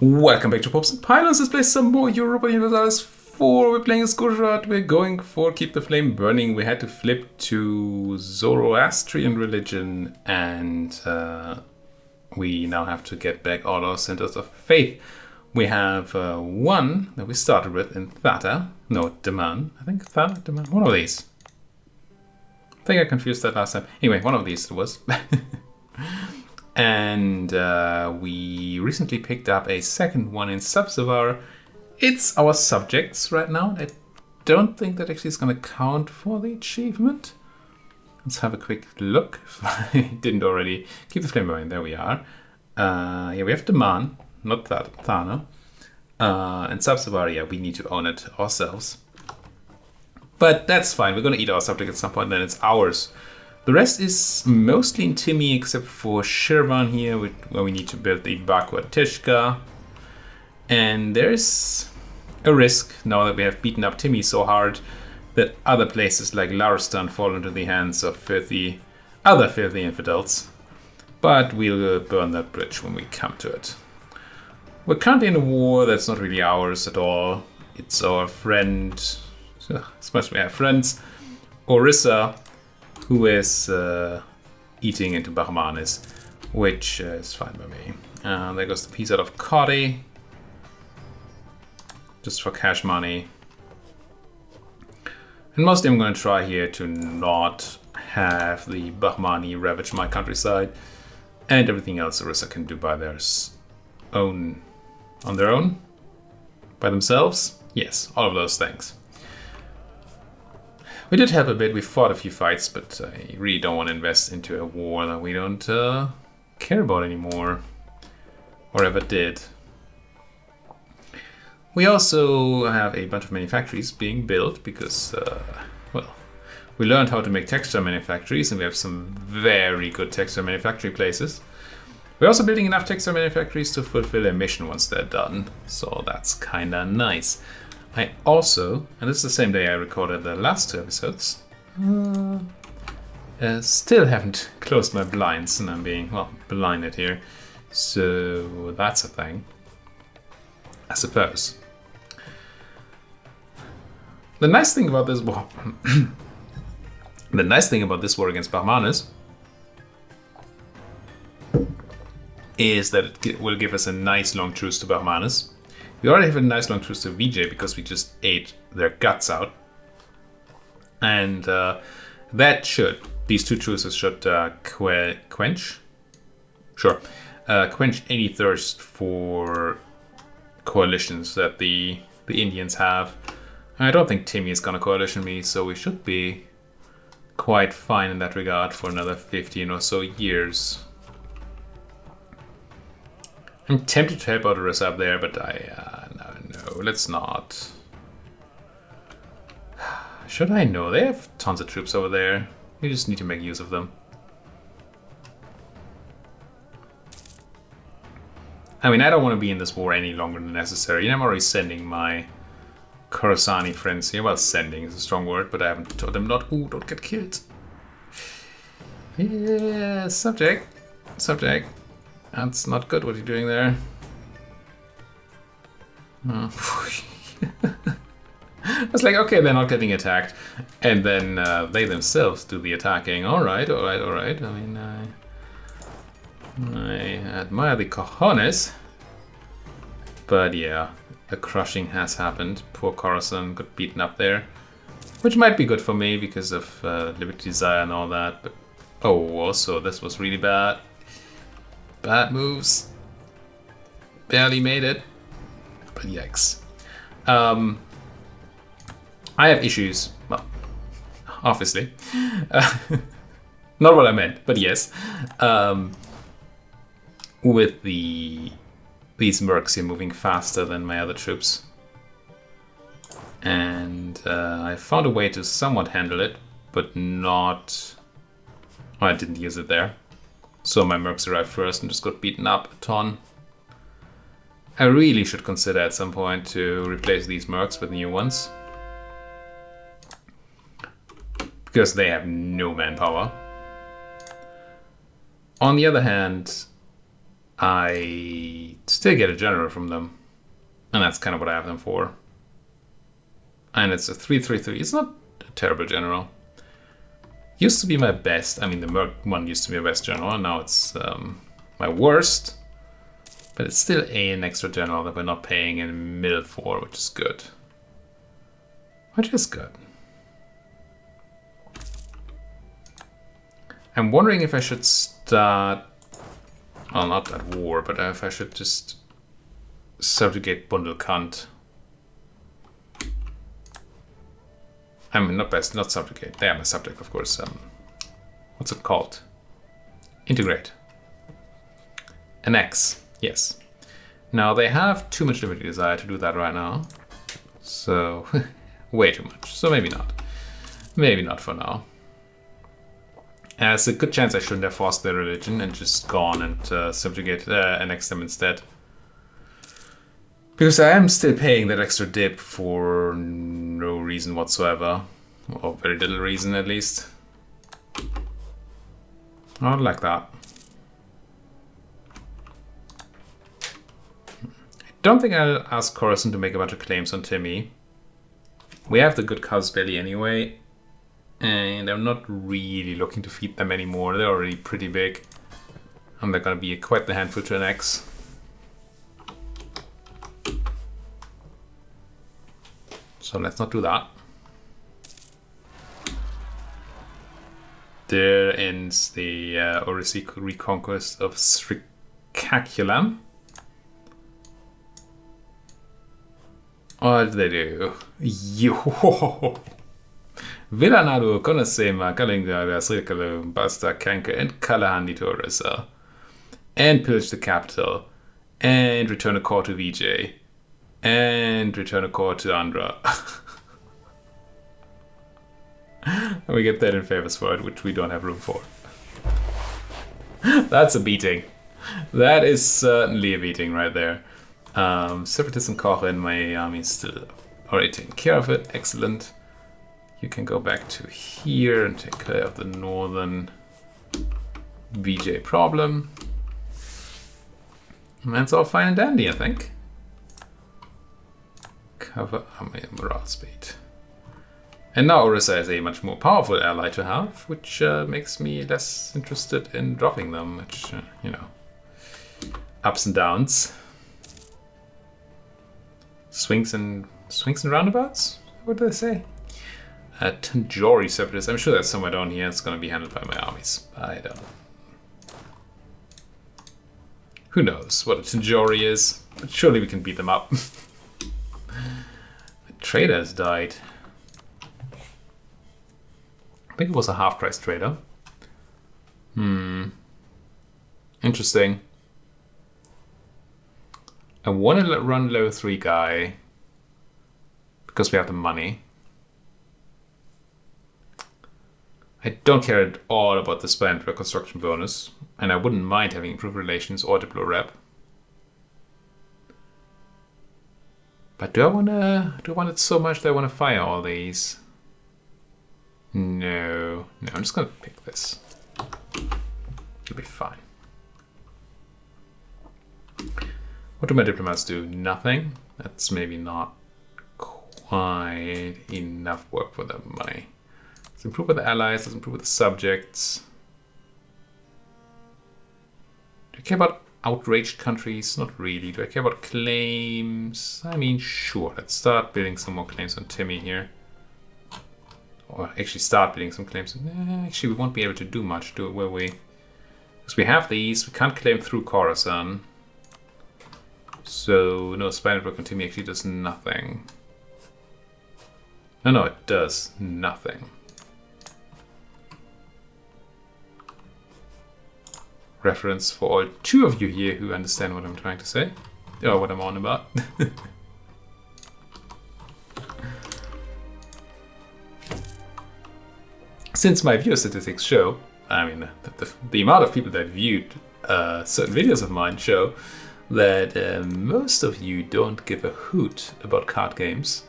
Welcome back to Pops and Pylons. Let's play some more Europa Universalis IV. We're playing as Gujarat. We're going for Keep the Flame Burning. We had to flip to Zoroastrian religion, and we now have to get back all our centers of faith. We have one that we started with in Thata. No, Daman. I think Thata, Daman. One of these. I think I confused that last time. Anyway, one of these it was. And we recently picked up a second one in Sub-Savar. It's our subjects right now. I don't think that actually is going to count for the achievement. Let's have a quick look. If I didn't already. Keep the flame burning. There we are. Yeah, we have Daman, not Thana. And Sub-Savar, yeah, we need to own it ourselves. But that's fine. We're going to eat our subject at some point, then it's ours. The rest is mostly in Timi, except for Shirvan here, where we need to build the Bakwa Tishka. And there's a risk, now that we have beaten up Timi so hard, that other places like Laristan fall into the hands of other filthy infidels. But we'll burn that bridge when we come to it. We're currently in a war that's not really ours at all. It's our friend, as much as we have friends, Orissa, who is eating into Bahmanis, which is fine by me. There goes the piece out of Kodi, just for cash money. And mostly I'm going to try here to not have the Bahmani ravage my countryside, and everything else Orissa can do by their own, on their own, by themselves. Yes, all of those things. We did help a bit, we fought a few fights, but I really don't want to invest into a war that we don't care about anymore, or ever did. We also have a bunch of manufactories being built because, well, we learned how to make textile manufactories, and we have some very good textile manufacturing places. We're also building enough textile manufactories to fulfill a mission once they're done, so that's kinda nice. I also, and this is the same day I recorded the last two episodes, still haven't closed my blinds, and I'm being, well, blinded here. So that's a thing, I suppose. The nice thing about this war, the nice thing about this war against Bahmanis is that it will give us a nice long truce to Bahmanis. We already have a nice long truce to VJ because we just ate their guts out. And these two truces should quench any thirst for coalitions that the Indians have. I don't think Timi is gonna coalition me, so we should be quite fine in that regard for another 15 or so years. I'm tempted to help out Orissa up there, but no, let's not. Should I? No, they have tons of troops over there. We just need to make use of them. I mean, I don't want to be in this war any longer than necessary. And I'm already sending my Khorasani friends here. Well, sending is a strong word, but I haven't told them not. Ooh, don't get killed. Yeah, subject. That's not good what you're doing there. I was like, okay, they're not getting attacked. And then they themselves do the attacking. Alright. I mean, I admire the cojones. But yeah, the crushing has happened. Poor Khorasan got beaten up there. Which might be good for me because of Liberty Desire and all that. But oh, also, this was really bad. Bad moves. Barely made it. But yikes. I have issues. Well, obviously. Not what I meant, but yes. With these mercs here moving faster than my other troops. And I found a way to somewhat handle it, but not... Oh, I didn't use it there. So my mercs arrived first and just got beaten up a ton. I really should consider at some point to replace these mercs with new ones. Because they have no manpower. On the other hand, I still get a general from them. And that's kind of what I have them for. And it's a 3/3/3. It's not a terrible general. Used to be my best. I mean, the Merc one used to be my best general, and now it's my worst. But it's still an extra general that we're not paying in middle for, which is good. Which is good. I'm wondering if I should start... Well, not at war, but if I should just subjugate Bundelkant. I mean, not subjugate. They are my subject, of course. What's it called? Integrate. Annex. Yes. Now, they have too much liberty desire to do that right now. So, way too much. So maybe not. Maybe not for now. There's a good chance I shouldn't have forced their religion and just gone and annex them instead. Because I am still paying that extra dip for no reason whatsoever. Or very little reason, at least. I would like that. I don't think I'll ask Coruscant to make a bunch of claims on Timmy. We have the good casus belli anyway. And I'm not really looking to feed them anymore. They're already pretty big. And they're going to be quite the handful to annex. So let's not do that. There ends the Orisi reconquest of Sricaculum. What did they do? Yo! Villanado, Conasema, Kalinga, Sricaculum, Basta, Kanka, and Kalahandi to Orissa. And pillage the capital. And return a core to VJ. And return a core to Andhra. And we get that in favors for it, which we don't have room for. That's a beating. That is certainly a beating right there. Separatists and Koch in my army still already taking care of it. Excellent. You can go back to here and take care of the northern VJ problem. And that's all fine and dandy, I think. Cover army morale speed. And now Orissa is a much more powerful ally to have, which makes me less interested in dropping them, which, you know, ups and downs. Swings and roundabouts? What do they say? Tanjori Separatist. I'm sure that's somewhere down here. It's going to be handled by my armies. I don't know. Who knows what a Tanjori is? But surely we can beat them up. The trader has died. I think it was a half-price trader. Interesting. I want to run level 3 guy because we have the money. I don't care at all about the spend reconstruction bonus, and I wouldn't mind having improved relations or Diplo rep. But do I want it so much that I want to fire all these? No, I'm just gonna pick this. It'll be fine. What do my diplomats do? Nothing. That's maybe not quite enough work for the money. Let's improve with the allies, let's improve with the subjects. Do I care about outraged countries? Not really. Do I care about claims? I mean, sure. Let's start building some more claims on Timmy here. Or actually start building some claims. Actually, we won't be able to do much, will we? Because we have these. We can't claim through Coruscant. So, no, Spider-Brook on Timmy actually does nothing. No, it does nothing. Reference for all 2 of you here who understand what I'm trying to say. Or what I'm on about. Since my viewer statistics show, I mean, the amount of people that viewed certain videos of mine show that most of you don't give a hoot about card games,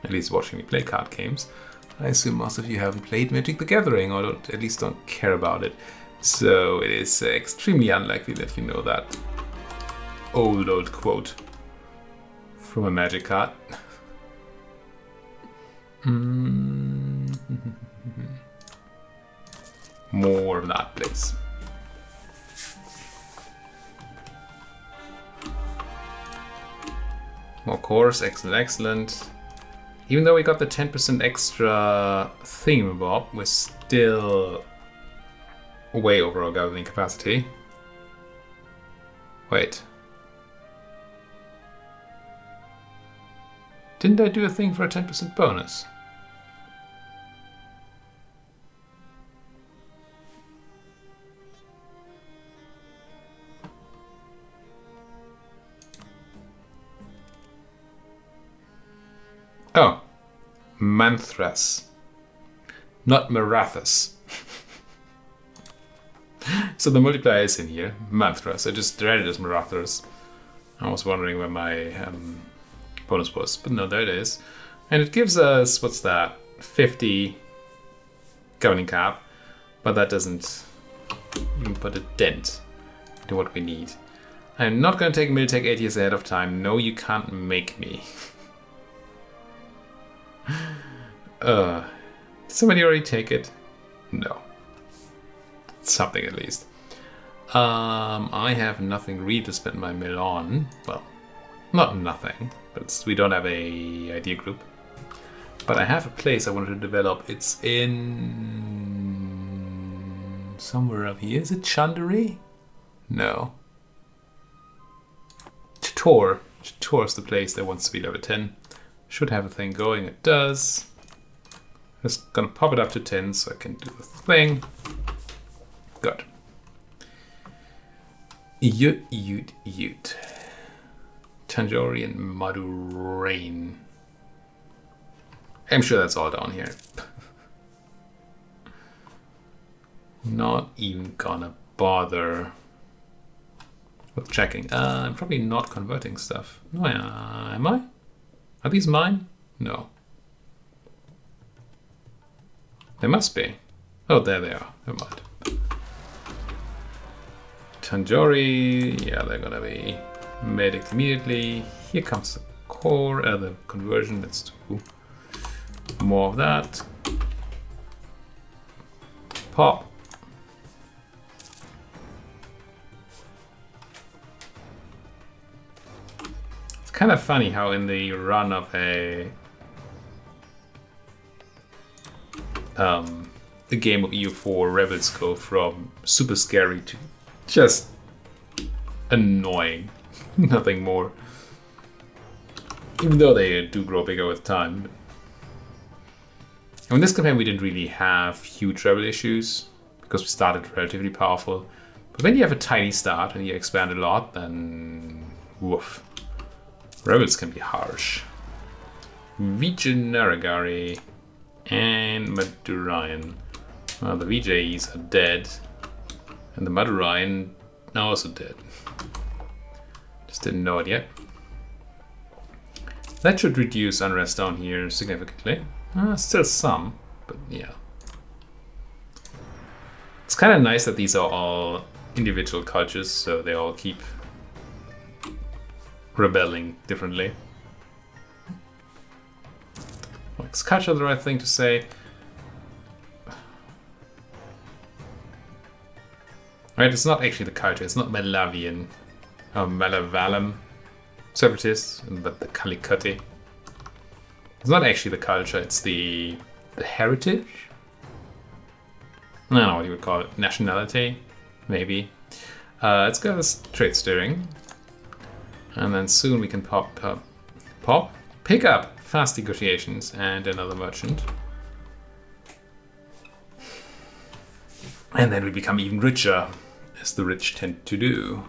at least watching me play card games. I assume most of you haven't played Magic the Gathering, or at least don't care about it. So it is extremely unlikely that you know that old quote from a magic card. More of that, please. More cores, excellent, excellent. Even though we got the 10% extra thingamabob, we're still way over our governing capacity. Wait. Didn't I do a thing for a 10% bonus? Oh, Manthras, not Marathas. So the multiplier is in here, Manthras. I just read it as Marathas. I was wondering where my bonus was, but no, there it is. And it gives us, what's that, 50 governing cap, but that doesn't even put a dent into what we need. I'm not going to take Militech 8 years ahead of time. No, you can't make me. Did somebody already take it? No. Something at least. I have nothing really to spend my mill on. Well, not nothing, but we don't have a idea group. But I have a place I wanted to develop. It's in somewhere up here. Is it Chandari? No. Chittor. Chittor is the place that wants to be level 10. Should have a thing going. It does. Just gonna pop it up to 10 so I can do the thing. Good. Ute. Tanjori and Madurain. I'm sure that's all down here. Not even gonna bother with checking. I'm probably not converting stuff. No, am I? Are these mine? No. They must be. Oh, there they are. Never mind. Tanjori, yeah, they're gonna be medic immediately. Here comes the core, the conversion. Let's do more of that. Pop. It's kind of funny how in the run of a game of EU4, rebels go from super scary to just annoying. Nothing more. Even though they do grow bigger with time. And in this campaign we didn't really have huge rebel issues because we started relatively powerful. But when you have a tiny start and you expand a lot, then woof. Rebels can be harsh. Vijayanagari and Madurayan. Well, the VJs are dead. And the Madurayan are also dead. Just didn't know it yet. That should reduce unrest down here significantly. Still some, but yeah. It's kind of nice that these are all individual cultures, so they all keep rebelling differently. Is culture the right thing to say? Right, it's not actually the culture, it's not Malavian or Malavalam separatists, but the Kalikati. It's not actually the culture, it's the heritage? I don't know what you would call it, nationality, maybe. Let's go with trade steering. And then soon we can pick up fast negotiations and another merchant. And then we become even richer, as the rich tend to do.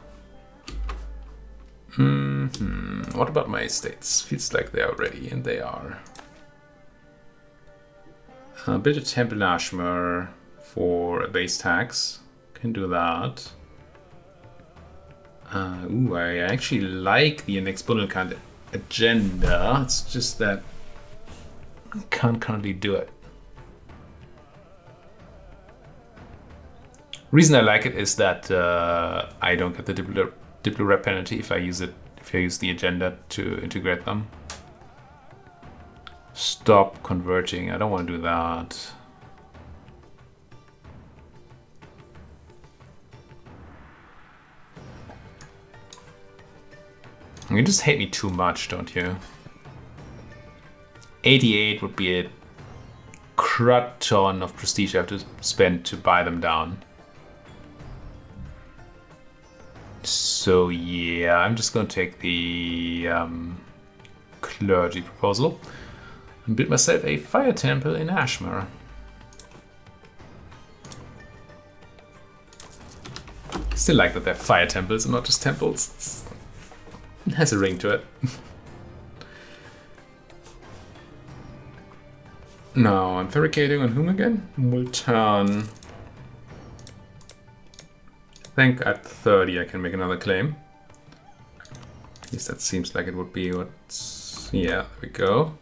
What about my estates? Feels like they are ready, and they are. Build a temple in Ashmar for a base tax. Can do that. I actually like the next Bundelkand agenda. It's just that I can't currently do it. Reason I like it is that I don't get the Diplo rep penalty if I use the agenda to integrate them. Stop converging. I don't want to do that. You just hate me too much, don't you? 88 would be a crud ton of prestige I have to spend to buy them down. So yeah, I'm just going to take the clergy proposal and build myself a fire temple in Ashmar. Still like that they're fire temples and not just temples. It has a ring to it. Now I'm fabricating on whom again? Multan. I think at 30 I can make another claim. At least that seems like it would be what's... Yeah, there we go.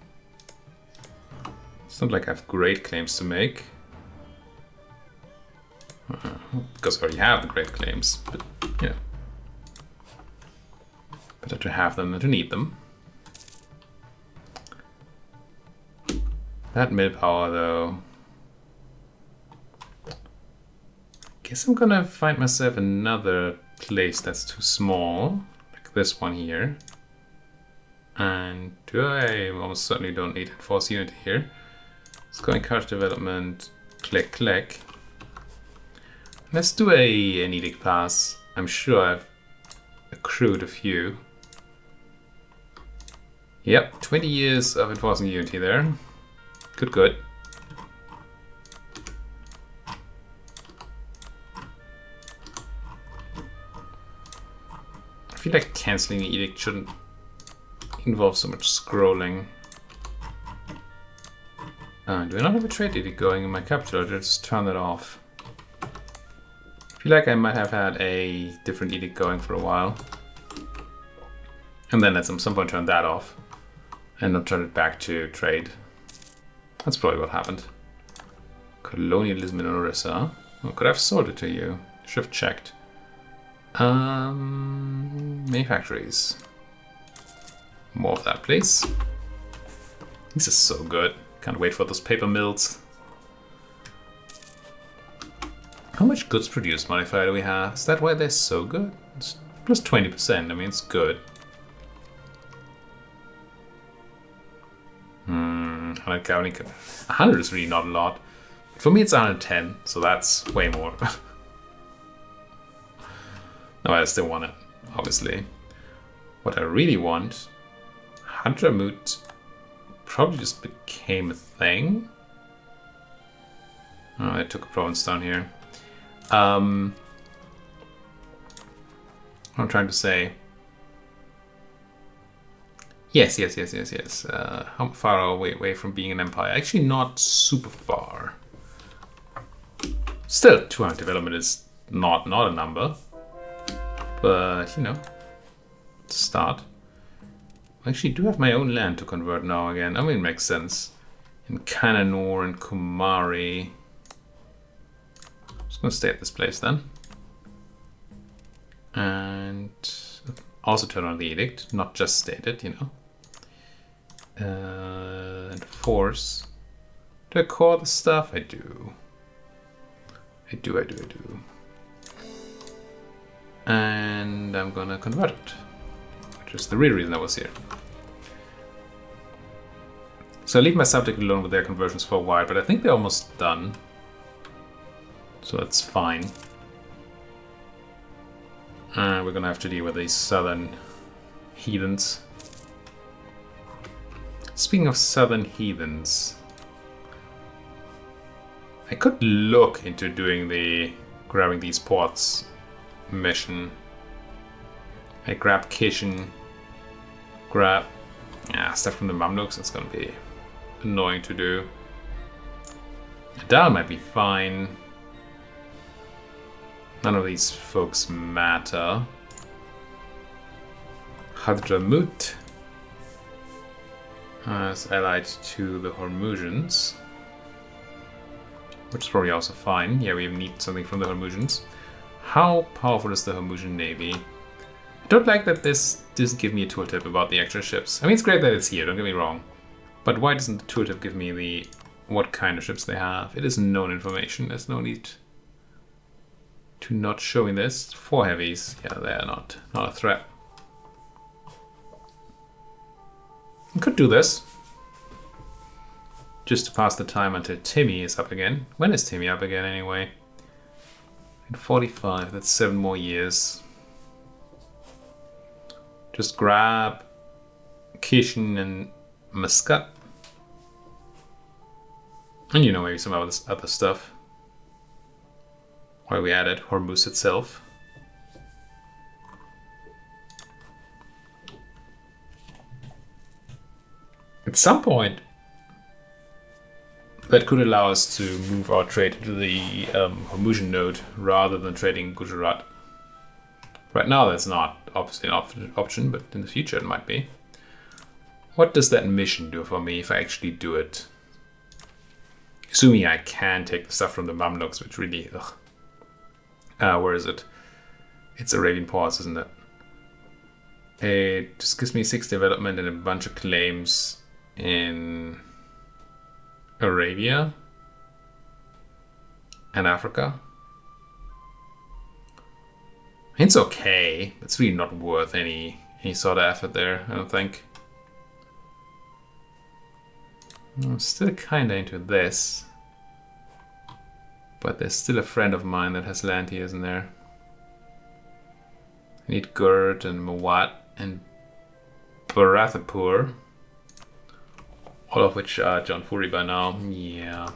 It's not like I have great claims to make. Because I already have the great claims, but yeah. Better to have them than to need them. That mill power though. Guess I'm gonna find myself another place that's too small, like this one here. And I almost certainly don't need enforce unity here. Let's go encourage development, click, click. Let's do an edict pass. I'm sure I've accrued a few. Yep, 20 years of enforcing unity there. Good, good. I feel like cancelling the edict shouldn't involve so much scrolling. Do I not have a trade edict going in my capital? Or did I just turn that off? I feel like I might have had a different edict going for a while. And then at some point turn that off. And not turn it back to trade. That's probably what happened. Colonialism in Orissa. Oh, could I have sold it to you? Should have checked. Manufactories. More of that, please. This is so good. Can't wait for those paper mills. How much goods produced modifier do we have? Is that why they're so good? It's plus 20%. I mean, it's good. 100 is really not a lot. For me, it's 110, so that's way more. No, I still want it, obviously. What I really want, Hadramut probably just became a thing. Oh, I took a province down here. I'm trying to say. Yes. How far are we away from being an empire? Actually, not super far. Still, 200 development is not a number. But, you know, start. I actually do have my own land to convert now again. I mean, it makes sense. In Kananur and Kumari. I'm just gonna stay at this place then. And also turn on the edict, not just state it, you know. And force. Do I core the stuff? I do. I do. And I'm gonna convert it, which is the real reason I was here. So I leave my subject alone with their conversions for a while, but I think they're almost done. So that's fine. And we're gonna have to deal with these southern heathens. Speaking of southern heathens, I could look into doing the grabbing these ports mission. I grab Kishin, grab stuff from the Mamluks. It's gonna be annoying to do. Adal might be fine. None of these folks matter. Hadramut is allied to the Hormusians, which is probably also fine. Yeah, we need something from the Hormusians. How powerful is the Hormusian navy? don't like that this doesn't give me a tooltip about the actual ships. I mean, it's great that it's here, don't get me wrong. But why doesn't the tooltip give me the what kind of ships they have? It is known information. There's no need to not show me this. 4 heavies. Yeah, they are not a threat. I could do this. Just to pass the time until Timmy is up again. When is Timmy up again anyway? In 45, that's 7 more years. Just grab Kishin and Muscat. And you know, maybe some other stuff. Why we added Hormuz itself. At some point, that could allow us to move our trade to the Hormuzian node rather than trading Gujarat. Right now that's not obviously an option, but in the future it might be. What does that mission do for me if I actually do it? Assuming I can take the stuff from the Mamluks, which really... where is it? It's Arabian Pause, isn't it? It just gives me 6 development and a bunch of claims in Arabia and Africa. It's okay. It's really not worth any sort of effort there, I don't think. I'm still kinda into this. But there's still a friend of mine that has land here, isn't there? I need Gurt and Mawat and Barathapur. All of which are John Fury by now. Yeah.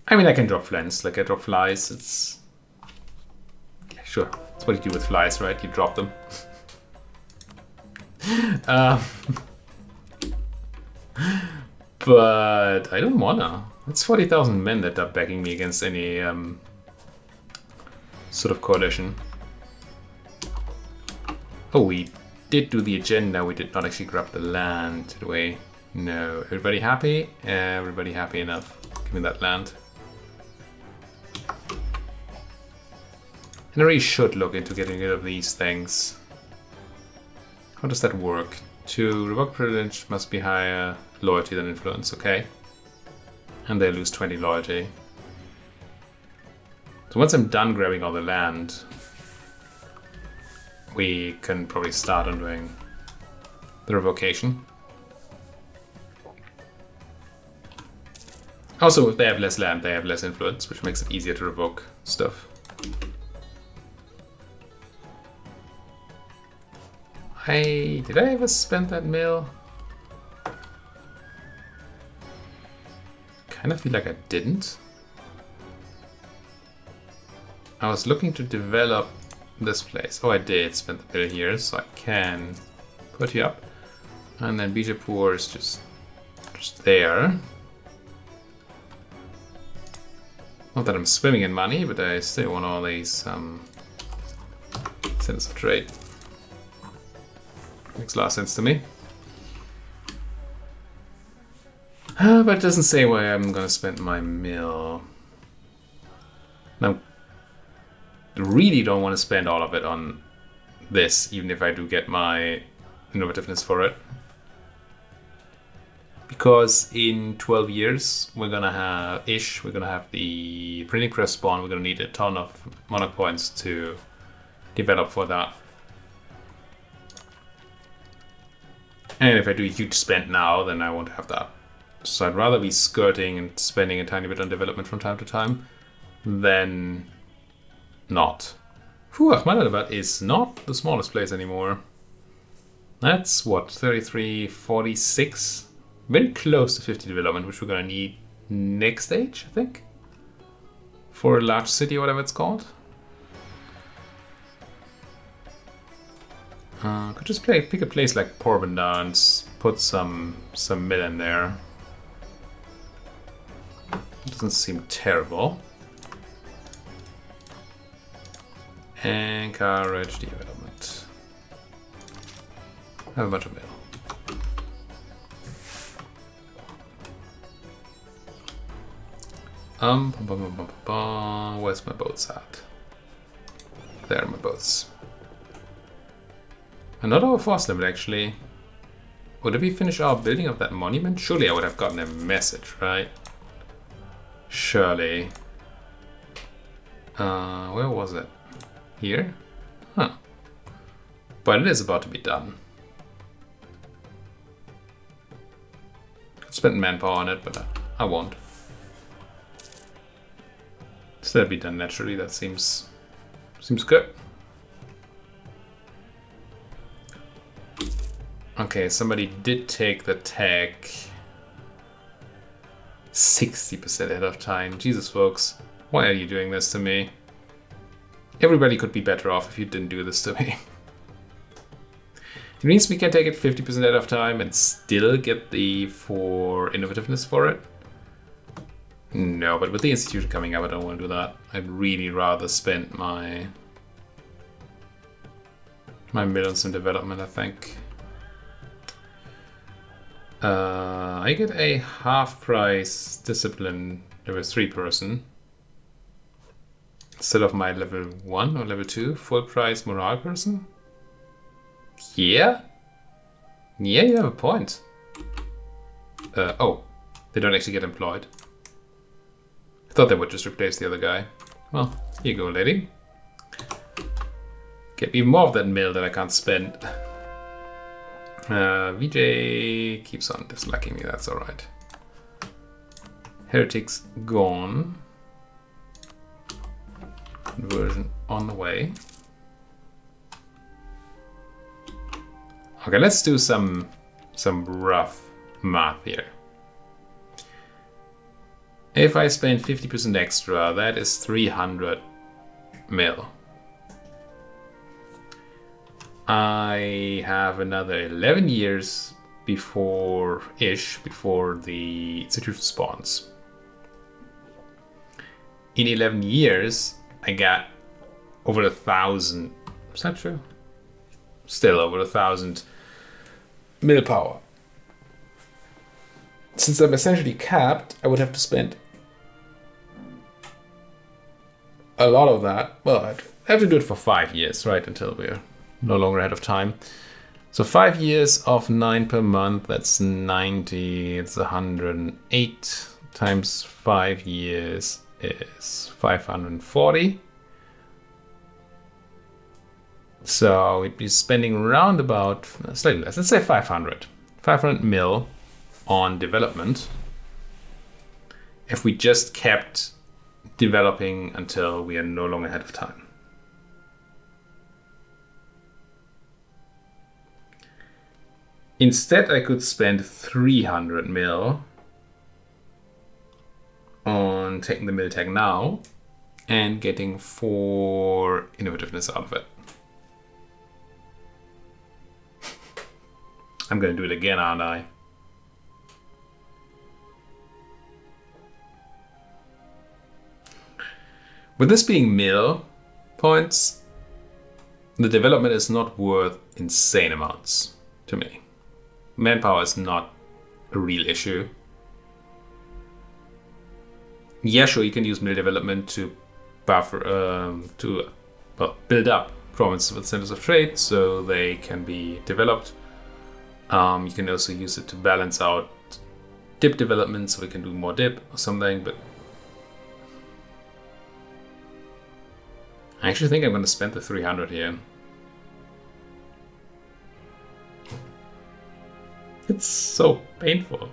I mean, I can drop flens, like I drop flies. It's... yeah, sure. That's what you do with flies, right? You drop them. But I don't wanna. It's 40,000 men that are backing me against any sort of coalition. Oh, we did do the agenda. We did not actually grab the land, did we? No. Everybody happy? Everybody happy enough. Give me that land. And I really should look into getting rid of these things. How does that work? To revoke privilege must be higher loyalty than influence, okay. And they lose 20 loyalty. So once I'm done grabbing all the land, we can probably start on doing the revocation. Also, if they have less land, they have less influence, which makes it easier to revoke stuff. Did I ever spend that mill? Kind of feel like I didn't. I was looking to develop this place. Oh, I did spend the mill here, so I can put you up. And then Bijapur is just there. Not that I'm swimming in money, but I still want all these centers of trade. Makes a lot of sense to me. But it doesn't say where I'm gonna spend my mill. Now, I really don't want to spend all of it on this, even if I do get my innovativeness for it. Because in 12 years, we're gonna have the printing press spawn. We're gonna need a ton of monarch points to develop for that. And if I do a huge spend now, then I won't have that. So I'd rather be skirting and spending a tiny bit on development from time to time than not. Whew, Ahmadabad is not the smallest place anymore. That's what, 33, 46? Very close to 50 development, which we're gonna need next stage, I think? For a large city or whatever it's called. Could just pick a place like Porbandar and put some mill in there. Doesn't seem terrible. Encourage development. Have a bunch of mill. Where's my boats at? There are my boats. And not our force limit, actually. Would we finish our building of that monument? Surely I would have gotten a message, right? Surely. Where was it? Here? Huh. But it is about to be done. Could spend manpower on it, but I won't. Still be done naturally, that seems good. Okay, somebody did take the tag 60% ahead of time. Jesus, folks. Why are you doing this to me? Everybody could be better off if you didn't do this to me. It means we can take it 50% ahead of time and still get the 4 innovativeness for it. No, but with the institution coming up, I don't want to do that. I'd really rather spend my millions in development, I think. I get a half price discipline level 3 person instead of my level 1 or level 2 full price morale person. Yeah, you have a point. Oh, they don't actually get employed. I thought they would just replace the other guy. Well, here you go, lady. Get me more of that mill that I can't spend. VJ keeps on disliking me, that's alright. Heretics gone. Conversion on the way. Okay, let's do some rough math here. If I spend 50% extra, that is 300 mil. I have another 11 years before the institution spawns. In 11 years, I got over 1,000. Is that true? Still over 1,000 mil power. Since I'm essentially capped, I would have to spend a lot of that. Well, I'd have to do it for 5 years, right? Until we're no longer ahead of time. So 5 years of 9 per month, that's 90, it's 108 times 5 years is 540. So we'd be spending around about, slightly less, let's say 500 mil on development if we just kept developing until we are no longer ahead of time. Instead, I could spend 300 mil on taking the mil tag now and getting 4 innovativeness out of it. I'm going to do it again, aren't I? With this being mil points, the development is not worth insane amounts to me. Manpower is not a real issue. Yeah, sure, you can use mil development to buffer, build up provinces with centers of trade so they can be developed. You can also use it to balance out dip development so we can do more dip or something, but I actually think I'm going to spend the 300 here. It's so painful.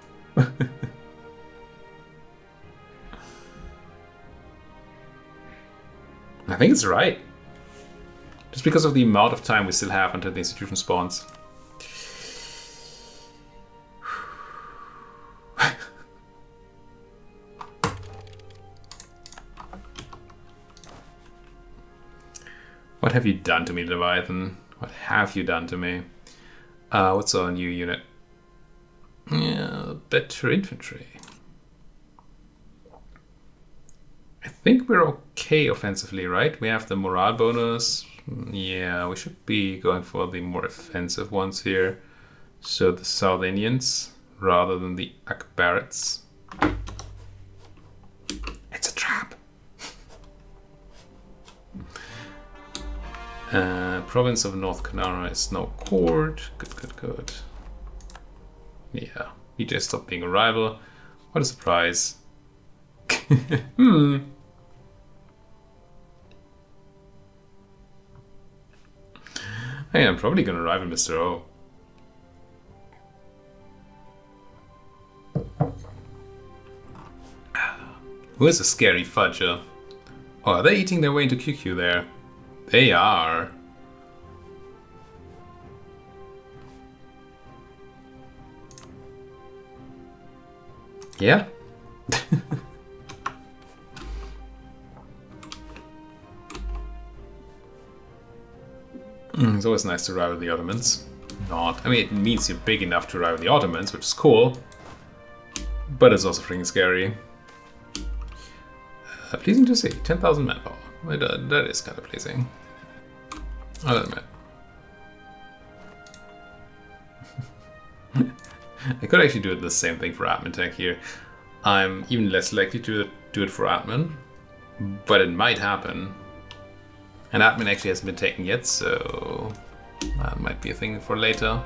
I think it's right. Just because of the amount of time we still have until the institution spawns. What have you done to me, Leviathan? What have you done to me? What's our new unit? Yeah, better infantry. I think we're okay offensively, right? We have the morale bonus. Yeah, we should be going for the more offensive ones here. So the South Indians rather than the Akbarits. It's a trap. Province of North Kanara is no court. Good, good, good. Yeah, EJ stopped being a rival. What a surprise. Hey, I'm probably gonna rival Mr. O. Who is a scary fudger? Oh, are they eating their way into QQ there? They are. Yeah. It's always nice to rival the Ottomans. Not. I mean, it means you're big enough to rival the Ottomans, which is cool. But it's also freaking scary. Pleasing to see. 10,000 manpower. That is kind of pleasing. I'll admit. I could actually do the same thing for admin tech here. I'm even less likely to do it for admin, but it might happen. And admin actually hasn't been taken yet, so that might be a thing for later.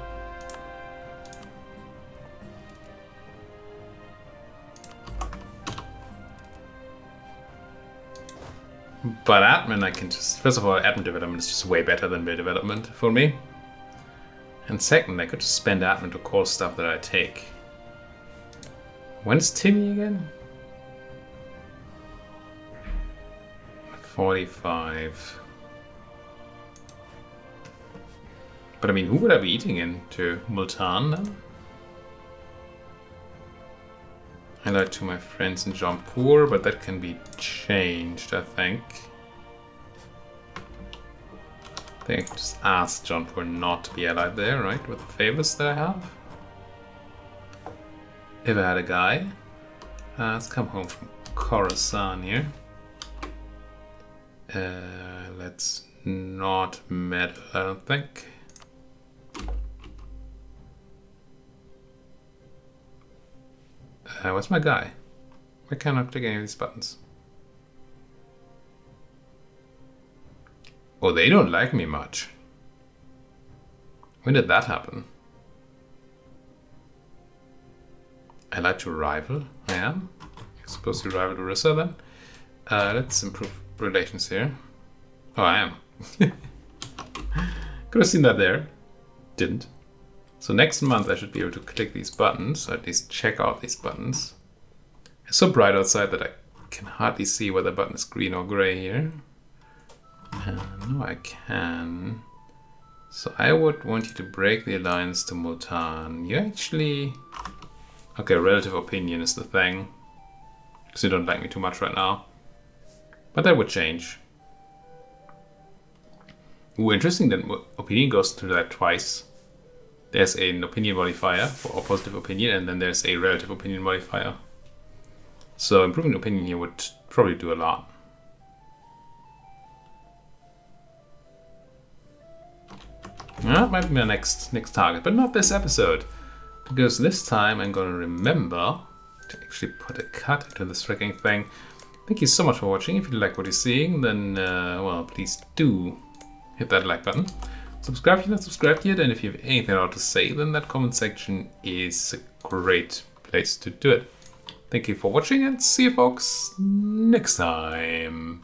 But admin, I can just... First of all, admin development is just way better than build development for me. And second, I could just spend admin to call stuff that I take. When's Timmy again? 45. But I mean, who would I be eating into? Multan then? I lied to my friends in Jampur, but that can be changed, I think. I think I can just ask Jampur not to be allied there, right? With the favors that I have. If I had a guy. Let's come home from Khorasan here. Let's not meddle, I don't think. Where's my guy? Why can't I click any of these buttons? Oh, they don't like me much. When did that happen? I like to rival. I am. You're supposed to rival Orissa then. Let's improve relations here. Oh, I am. Could have seen that there. Didn't. So next month I should be able to click these buttons, or at least check out these buttons. It's so bright outside that I can hardly see whether the button is green or gray here. No, I can. So I would want you to break the alliance to Multan. You actually... Okay, relative opinion is the thing. Because you don't like me too much right now. But that would change. Ooh, interesting that opinion goes through that twice. There's an opinion modifier for positive opinion, and then there's a relative opinion modifier. So improving opinion here would probably do a lot. That might be my next target, but not this episode. Because this time I'm going to remember to actually put a cut into this freaking thing. Thank you so much for watching. If you like what you're seeing, then, well, please do hit that like button. Subscribe if you're not subscribed yet, and if you have anything else to say, then that comment section is a great place to do it. Thank you for watching, and see you folks next time.